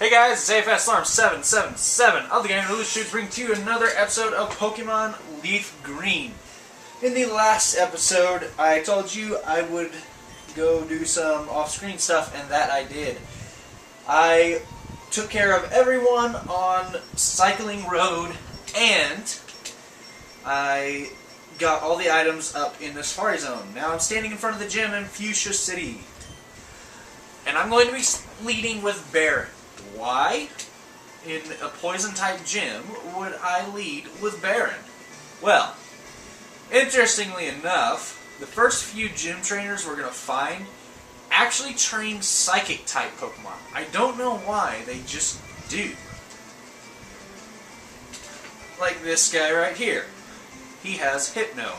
Hey guys, it's AFS Alarm 777 of the Game News Shoots, bring to you another episode of Pokemon Leaf Green. In the last episode, I told you I would go do some off-screen stuff, and that I did. I took care of everyone on Cycling Road, and I got all the items up in the Safari Zone. Now I'm standing in front of the gym in Fuchsia City, and I'm going to be leading with Baron. Why, in a poison-type gym, would I lead with Baron? Well, interestingly enough, the first few gym trainers we're going to find actually train Psychic-type Pokemon. I don't know why, they just do. Like this guy right here. He has Hypno.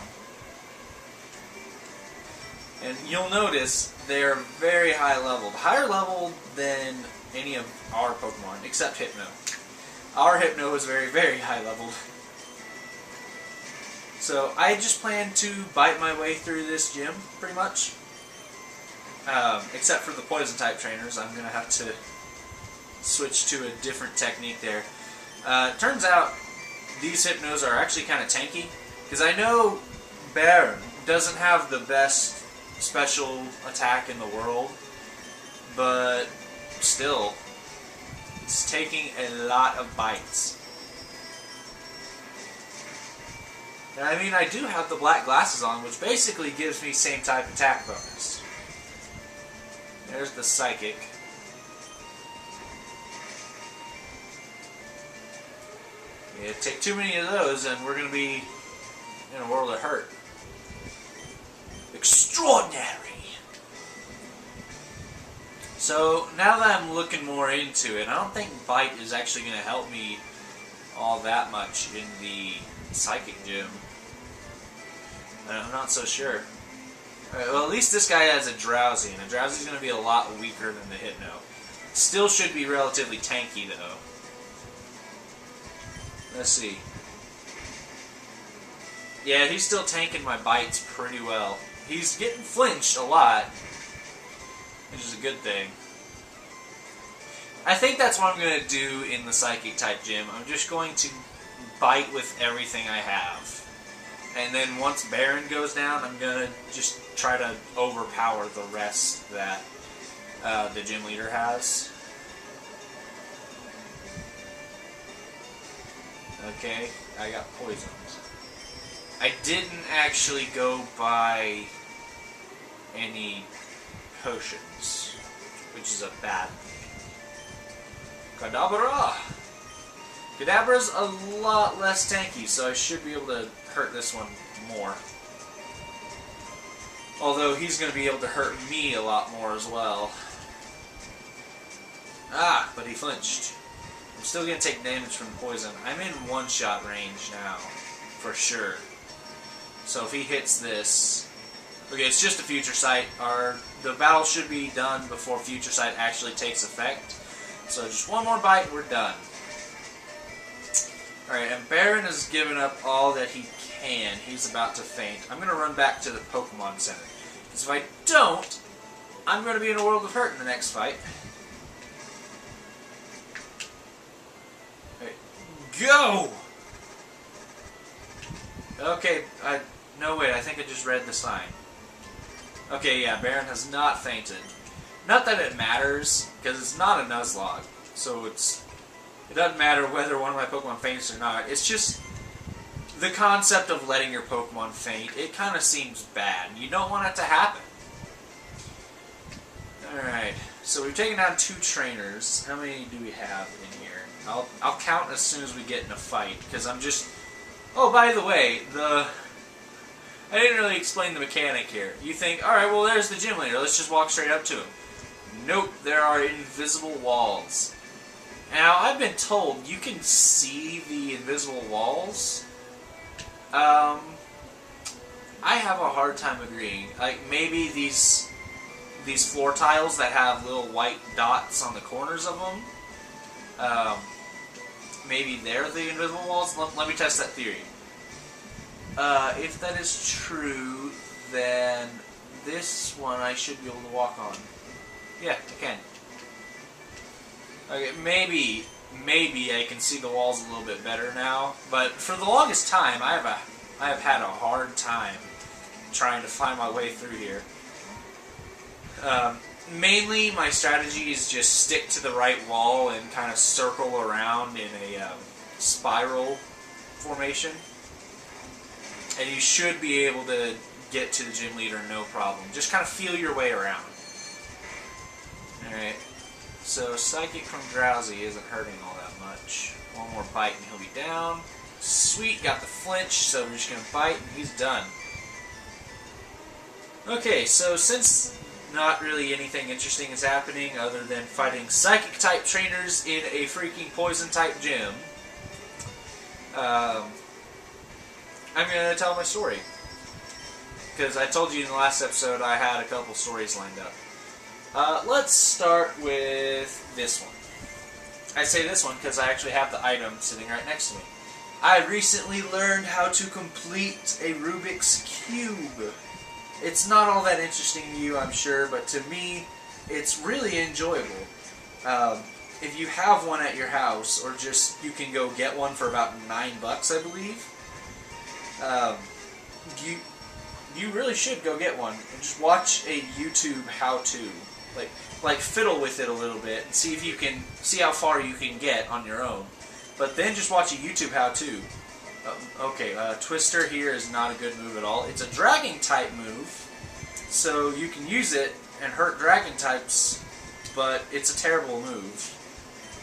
And you'll notice they're very high leveled. Higher leveled than any of our Pokemon, except Hypno. Our Hypno is very, very high leveled. So I just plan to bite my way through this gym, pretty much. Except for the poison type trainers, I'm going to have to switch to a different technique there. Turns out these Hypnos are actually kind of tanky, because I know Baron doesn't have the best special attack in the world, but still, it's taking a lot of bites. And I mean, I do have the black glasses on, which basically gives me same type attack bonus. There's the Psychic. Yeah, take too many of those and we're going to be in a world of hurt. Extraordinary! So, now that I'm looking more into it, I don't think Bite is actually going to help me all that much in the Psychic gym. I'm not so sure. Alright, well, at least this guy has a Drowsy, and a Drowsy is going to be a lot weaker than the Hypno. Still should be relatively tanky, though. Let's see. Yeah, he's still tanking my bites pretty well. He's getting flinched a lot, which is a good thing. I think that's what I'm going to do in the Psychic-type gym. I'm just going to bite with everything I have. And then once Baron goes down, I'm going to just try to overpower the rest that the gym leader has. Okay, I got poisoned. I didn't actually go buy any potions, which is a bad thing. Kadabra! Kadabra's a lot less tanky, so I should be able to hurt this one more. Although he's going to be able to hurt me a lot more as well. Ah, but he flinched. I'm still going to take damage from poison. I'm in one-shot range now, for sure. So if he hits this... Okay, it's just a Future Sight. The battle should be done before Future Sight actually takes effect. So just one more bite, we're done. Alright, and Baron has given up all that he can. He's about to faint. I'm going to run back to the Pokemon Center. Because if I don't, I'm going to be in a world of hurt in the next fight. Alright, go! Okay, no wait, I think I just read the sign. Okay, yeah, Baron has not fainted. Not that it matters, because it's not a Nuzlocke, so it doesn't matter whether one of my Pokemon faints or not. It's just the concept of letting your Pokemon faint. It kind of seems bad. You don't want it to happen. Alright, so we've taken down 2 trainers. How many do we have in here? I'll count as soon as we get in a fight, because I'm just... Oh, by the way, I didn't really explain the mechanic here. You think, alright, well there's the gym leader, let's just walk straight up to him. Nope, there are invisible walls. Now, I've been told you can see the invisible walls. I have a hard time agreeing. Like, maybe these floor tiles that have little white dots on the corners of them, maybe they're the invisible walls? Let me test that theory. If that is true, then this one I should be able to walk on. Yeah, I can. Okay, maybe I can see the walls a little bit better now, but for the longest time, I have had a hard time trying to find my way through here. Mainly, my strategy is just stick to the right wall and kind of circle around in a spiral formation, and you should be able to get to the gym leader no problem. Just kind of feel your way around. Alright, so Psychic from Drowsy isn't hurting all that much. One more bite and he'll be down. Sweet, got the flinch, so we're just going to bite and he's done. Okay, so since not really anything interesting is happening other than fighting Psychic type trainers in a freaking Poison type gym, I'm going to tell my story. Because I told you in the last episode I had a couple stories lined up. Let's start with this one. I say this one because I actually have the item sitting right next to me. I recently learned how to complete a Rubik's Cube. It's not all that interesting to you, I'm sure, but to me, it's really enjoyable. If you have one at your house, or just, you can go get one for about $9, I believe. You really should go get one and just watch a YouTube how-to. Like fiddle with it a little bit and see if you can see how far you can get on your own. But then just watch a YouTube how-to. Okay, Twister here is not a good move at all. It's a dragon type move, so you can use it and hurt dragon types, but it's a terrible move.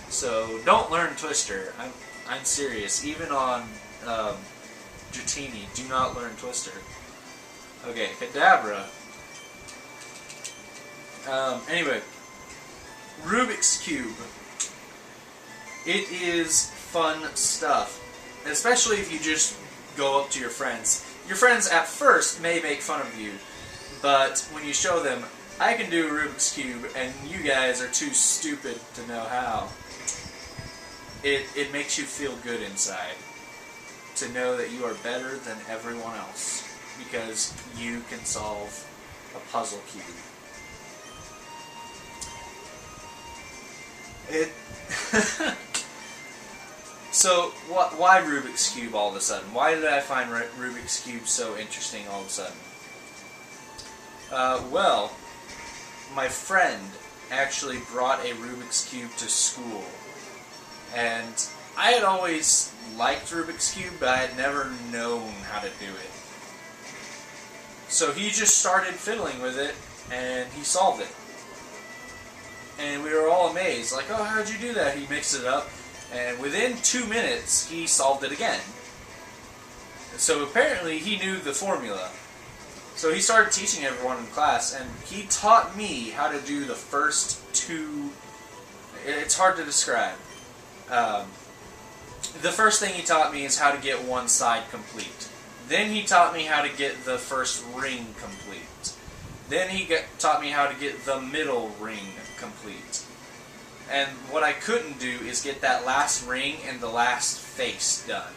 So don't learn Twister. I'm serious. Even on Dratini, do not learn Twister. Okay, Kadabra. Anyway, Rubik's Cube. It is fun stuff. Especially if you just go up to your friends. Your friends at first may make fun of you, but when you show them, I can do a Rubik's Cube and you guys are too stupid to know how, it makes you feel good inside to know that you are better than everyone else because you can solve a puzzle cube. So, why Rubik's Cube all of a sudden? Why did I find Rubik's Cube so interesting all of a sudden? Well, my friend actually brought a Rubik's Cube to school. And I had always liked Rubik's Cube, but I had never known how to do it. So he just started fiddling with it, and he solved it. And we were all amazed, like, oh, how'd you do that? He mixed it up. And within 2 minutes, he solved it again. So apparently, he knew the formula. So he started teaching everyone in class, and he taught me how to do the first two. It's hard to describe. The first thing he taught me is how to get one side complete. Then he taught me how to get the first ring complete. Then he taught me how to get the middle ring complete. And what I couldn't do is get that last ring and the last face done.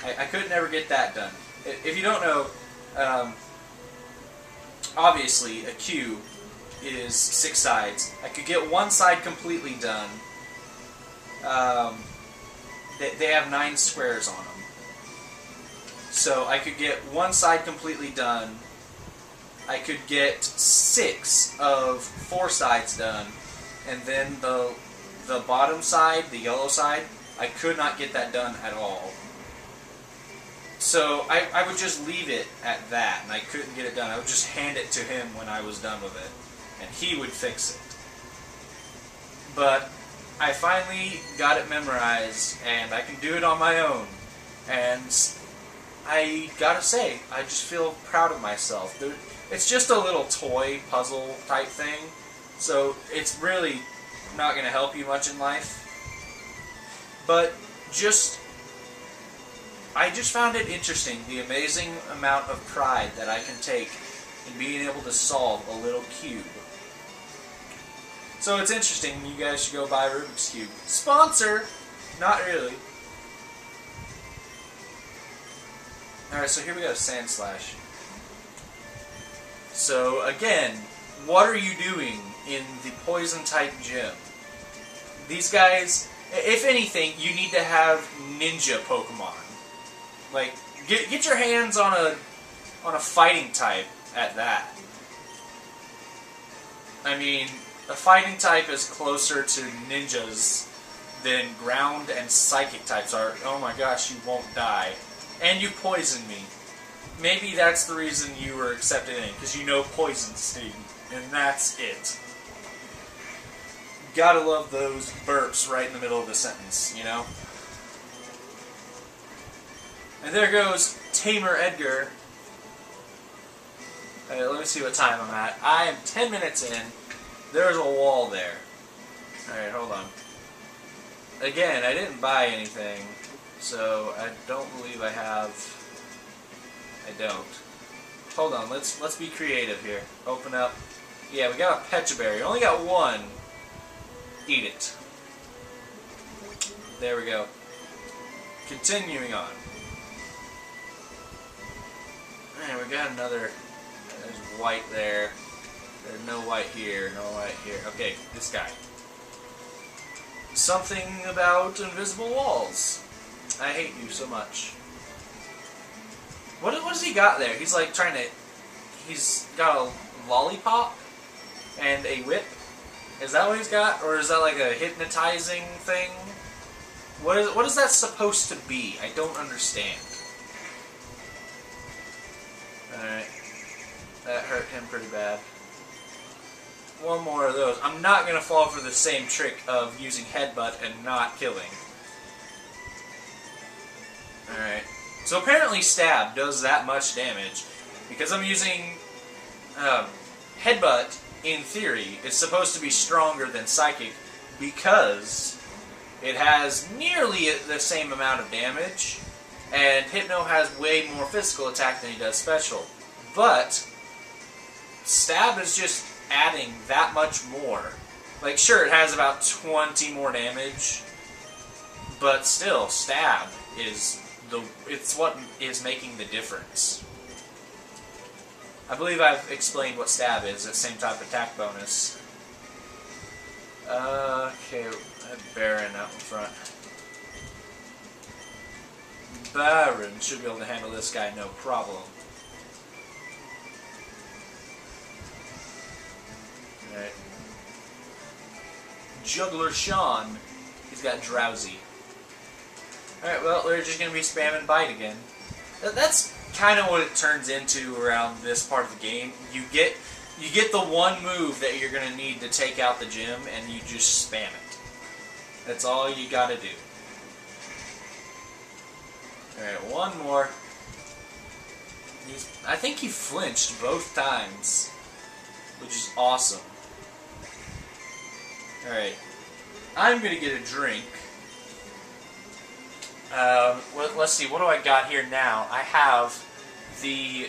I could never get that done. If you don't know, obviously a cube is 6 sides. I could get one side completely done. They have 9 squares on them. So I could get one side completely done. I could get 6 of 4 sides done. And then the bottom side, the yellow side, I could not get that done at all. So I would just leave it at that, and I couldn't get it done. I would just hand it to him when I was done with it, and he would fix it. But I finally got it memorized, and I can do it on my own. And I gotta say, I just feel proud of myself. It's just a little toy puzzle type thing. So it's really not going to help you much in life. But I just found it interesting, the amazing amount of pride that I can take in being able to solve a little cube. So it's interesting, you guys should go buy Rubik's Cube. Sponsor? Not really. Alright, so here we got a Sand Slash. So again, what are you doing in the Poison type gym? These guys, if anything, you need to have ninja Pokemon. Like, get your hands on a fighting type at that. I mean, a fighting type is closer to ninjas than ground and psychic types are. Oh my gosh, you won't die. And you poisoned me. Maybe that's the reason you were accepted in, because you know poison sting. And that's it. Gotta love those burps right in the middle of the sentence, you know? And there goes Tamer Edgar. Let me see what time I'm at. I am 10 minutes in. There's a wall there. Alright, hold on. Again, I didn't buy anything, so I don't believe I have... I don't. Hold on, let's be creative here. Open up. Yeah, we got a Pecha Berry. Only got one. Eat it. There we go. Continuing on. And we got another... There's white there. There's no white here, no white here. Okay, this guy. Something about invisible walls. I hate you so much. What has he got there? He's like trying to... He's got a lollipop and a whip. Is that what he's got? Or is that like a hypnotizing thing? What is that supposed to be? I don't understand. Alright. That hurt him pretty bad. One more of those. I'm not going to fall for the same trick of using headbutt and not killing. Alright. So apparently stab does that much damage. Because I'm using... headbutt, in theory, is supposed to be stronger than psychic because it has nearly the same amount of damage. And Hypno has way more physical attack than he does special. But stab is just adding that much more. Like, sure, it has about 20 more damage, but still, stab is it's what is making the difference. I believe I've explained what stab is, that same type of attack bonus. Okay, I have Baron out in front. Baron should be able to handle this guy no problem. Alright. Juggler Sean. He's got Drowsy. Alright, well, we're just going to be spamming Bite again. That's kind of what it turns into around this part of the game. You get the one move that you're going to need to take out the gym, and you just spam it. That's all you got to do. Alright, one more. I think he flinched both times, which is awesome. Alright, I'm going to get a drink. Let's see, what do I got here now? I have the...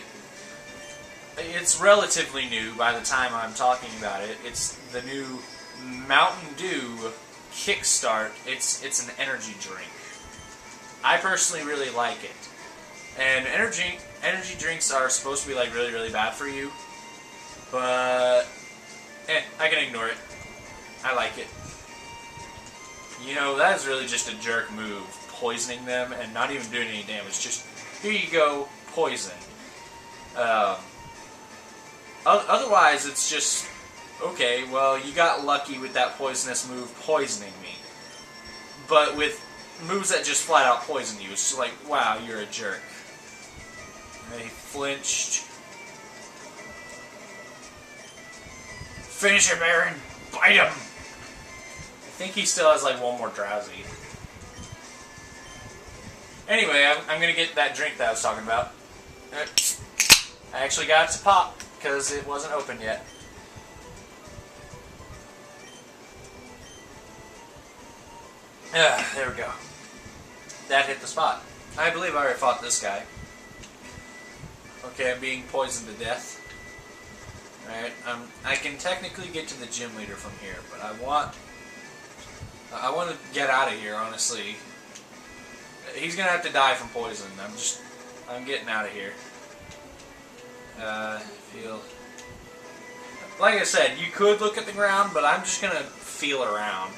It's relatively new by the time I'm talking about it. It's the new Mountain Dew Kickstart. It's an energy drink. I personally really like it. And energy drinks are supposed to be like really, really bad for you. But I can ignore it. I like it. You know, that is really just a jerk move. Poisoning them and not even doing any damage. Just, here you go, poison. Otherwise, it's just, okay, well, you got lucky with that poisonous move poisoning me. But with moves that just flat out poison you, it's just like, wow, you're a jerk. And they flinched. Finish him, Baron! Bite him! I think he still has like one more Drowsy. Anyway, I'm going to get that drink that I was talking about. I actually got it to pop, because it wasn't open yet. There we go. That hit the spot. I believe I already fought this guy. Okay, I'm being poisoned to death. Alright, I can technically get to the gym leader from here, but I want to get out of here, honestly. He's gonna have to die from poison. I'm getting out of here. Like I said, you could look at the ground, but I'm just gonna feel around.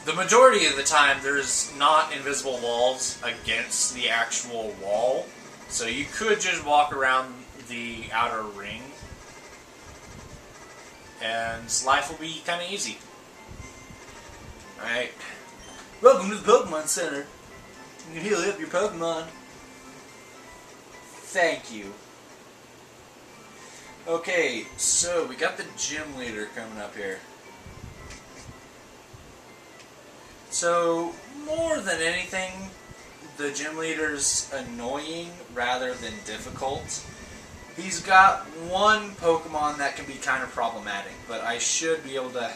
The majority of the time, there's not invisible walls against the actual wall, so you could just walk around the outer ring, and life will be kind of easy. Alright. Welcome to the Pokemon Center. You can heal up your Pokemon. Thank you. Okay, so we got the gym leader coming up here. So, more than anything, the gym leader's annoying rather than difficult. He's got one Pokemon that can be kind of problematic, but I should be able to...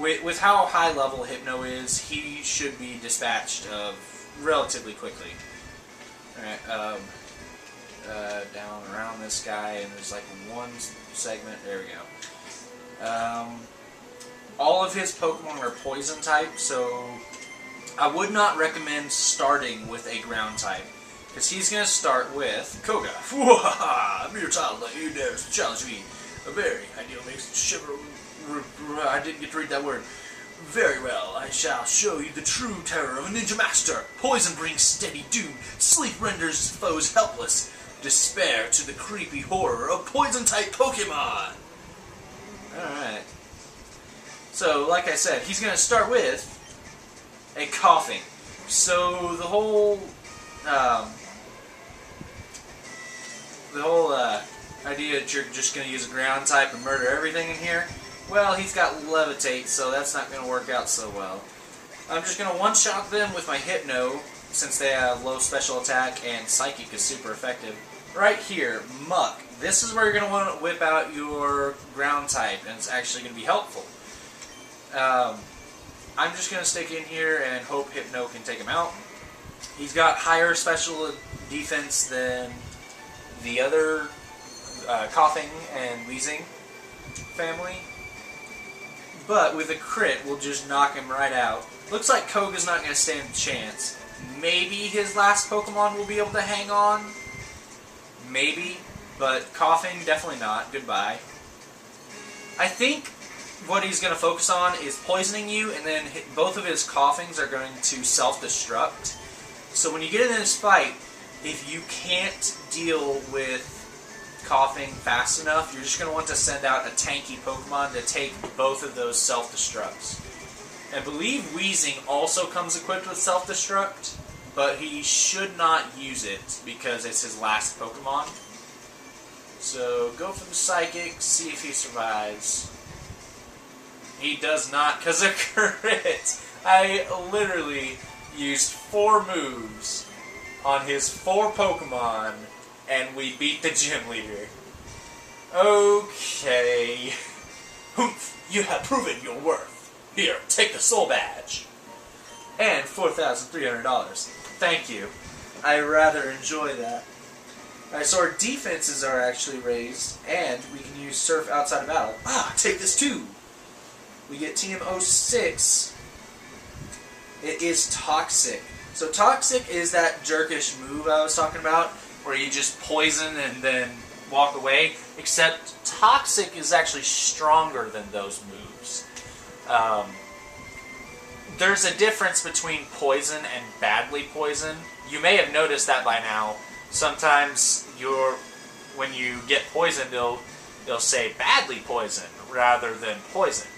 With how high level Hypno is, he should be dispatched of relatively quickly. Alright, down around this guy, and there's like one segment. There we go. All of his Pokemon are poison type, so I would not recommend starting with a ground type, because he's going to start with Koga. I'm your child, like you dare to challenge me. A very ideal makes shiver. I didn't get to read that word. Very well, I shall show you the true terror of a ninja master. Poison brings steady doom. Sleep renders foes helpless. Despair to the creepy horror of poison-type Pokemon. Alright. So, like I said, he's going to start with a coughing. So, the whole idea that you're just going to use a ground type and murder everything in here, well, he's got Levitate, so that's not going to work out so well. I'm just going to one-shot them with my Hypno, since they have low special attack and Psychic is super effective. Right here, Muck. This is where you're going to want to whip out your ground type, and it's actually going to be helpful. I'm just going to stick in here and hope Hypno can take him out. He's got higher special defense than the other Coughing and Wheezing family. But with a crit, we'll just knock him right out. Looks like Koga's not going to stand a chance. Maybe his last Pokemon will be able to hang on. Maybe. But Coughing, definitely not. Goodbye. I think what he's going to focus on is poisoning you, and then both of his Coughings are going to self-destruct. So when you get in this fight, if you can't deal with Coughing fast enough, you're just going to want to send out a tanky Pokemon to take both of those self-destructs. I believe Wheezing also comes equipped with self-destruct, but he should not use it because it's his last Pokemon. So go for the Psychic, see if he survives. He does not, because of crit. I literally used 4 moves on his 4 Pokemon, and we beat the gym leader. Okay. Humph, you have proven your worth. Here, take the soul badge. And $4,300. Thank you. I rather enjoy that. Alright, so our defenses are actually raised, and we can use Surf outside of battle. Ah, take this too! We get TM06. It is Toxic. So Toxic is that jerkish move I was talking about, where you just poison and then walk away, except Toxic is actually stronger than those moves. There's a difference between poison and badly poison. You may have noticed that by now. Sometimes when you get poisoned, it'll say badly poisoned rather than poisoned.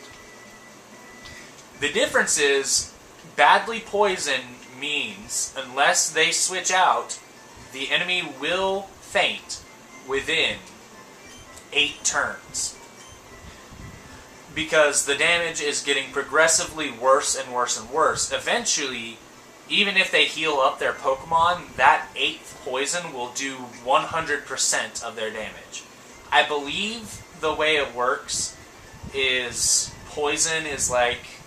The difference is, badly poisoned means, unless they switch out, the enemy will faint within 8 turns. Because the damage is getting progressively worse and worse and worse. Eventually, even if they heal up their Pokemon, that 8th poison will do 100% of their damage. I believe the way it works is poison is like...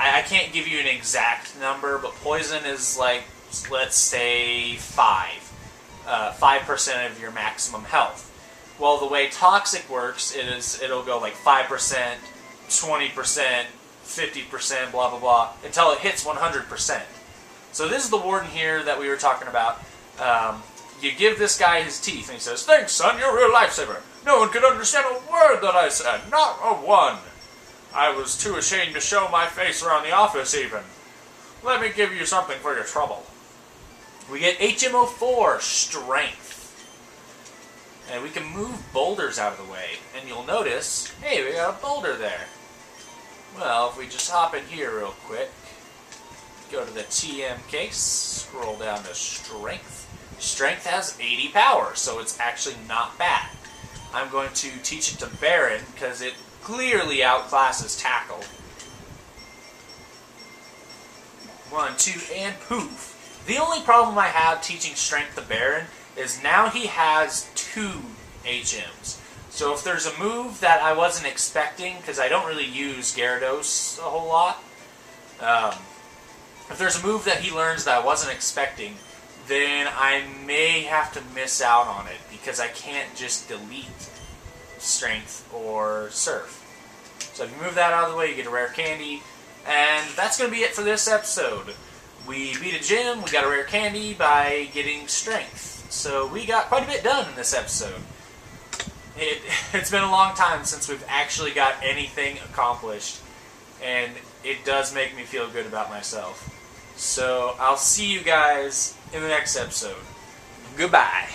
I can't give you an exact number, but poison is like, let's say, 5. 5% of your maximum health. Well, the way Toxic works is it'll go like 5%, 20%, 50%, blah, blah, blah, until it hits 100%. So this is the Warden here that we were talking about. You give this guy his teeth, and he says, "Thanks, son, you're a real lifesaver. No one could understand a word that I said, not a one." I was too ashamed to show my face around the office even. Let me give you something for your trouble. We get HMO4, Strength. And we can move boulders out of the way. And you'll notice, hey, we got a boulder there. Well, if we just hop in here real quick, go to the TM case, scroll down to Strength. Strength has 80 power, so it's actually not bad. I'm going to teach it to Baron, because it clearly outclasses Tackle. 1, 2, and poof. The only problem I have teaching Strength to Baron is now he has 2 HMs. So if there's a move that I wasn't expecting, because I don't really use Gyarados a whole lot, if there's a move that he learns that I wasn't expecting, then I may have to miss out on it, because I can't just delete Strength or Surf. So if you move that out of the way, you get a rare candy, and that's going to be it for this episode. We beat a gym, we got a rare candy by getting Strength. So we got quite a bit done in this episode. It's been a long time since we've actually got anything accomplished, and it does make me feel good about myself. So I'll see you guys in the next episode. Goodbye.